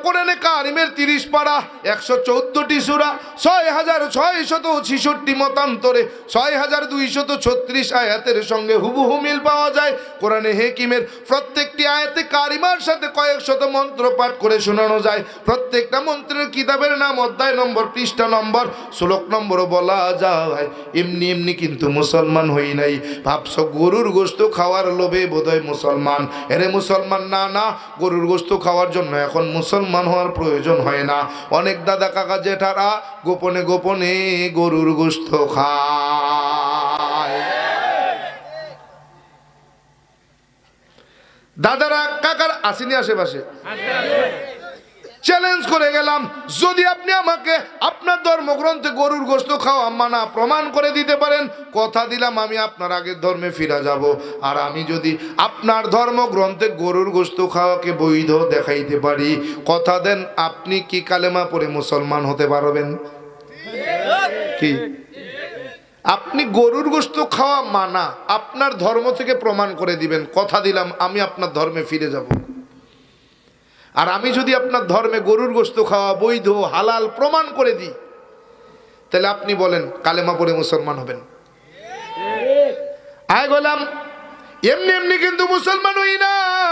কোরআনে কারিমের 30 পারা 114টি সূরা 6666 মতান্তরে 6236 আয়াতের সঙ্গে হুবহু মিল পাওয়া যায়। কোরআনে হাকিমের প্রত্যেকটি আয়াতে কারিমার সাথে কয়েক শত মন্ত্র পাঠ করে শোনানো যায়। প্রত্যেকটা মন্ত্রের কিতাবের নাম, অধ্যায় নম্বর, পৃষ্ঠা নম্বর, শ্লোক নম্বরও বলা যায়। এমনি এমনি কিন্তু মুসলমান হই নাই। ভাবছো গরুর গোশত খাওয়ার লোভে বোধহয় মুসলমান। এরে মুসলমান না, না, গরুর গোশত খাওয়ার জন্য এখন মুসলমান হওয়ার প্রয়োজন হয় না। অনেক দাদা কাকা জেঠারা গোপনে গোপনে গরুর গোশত খায়। দাদারা কাকার আসেনি আশেপাশে? চ্যালেঞ্জ করে গেলাম, যদি আপনি আমাকে আপনার ধর্মগ্রন্থে গরুর গোশত খাওয়া মানা প্রমাণ করে দিতে পারেন, কথা দিলাম আমি আপনার আগের ধর্মে ফিরে যাব। আর আমি যদি আপনার ধর্মগ্রন্থে গরুর গোশত খাওয়াকে বৈধ দেখাইতে পারি, কথা দেন আপনি কি কালেমা পড়ে মুসলমান হতে পারবেন? কি আপনি গরুর গোশত খাওয়া মানা আপনার ধর্ম থেকে প্রমাণ করে দিবেন, কথা দিলাম আমি আপনার ধর্মে ফিরে যাব। আর আমি যদি আপনার ধর্মে গরুর গোশত খাওয়া বৈধ হালাল প্রমাণ করে দিই, তাহলে আপনি বলেন কালেমা পড়ে মুসলমান হবেন? আয় গোলাম, এমনি এমনি কিন্তু মুসলমান হই নাই।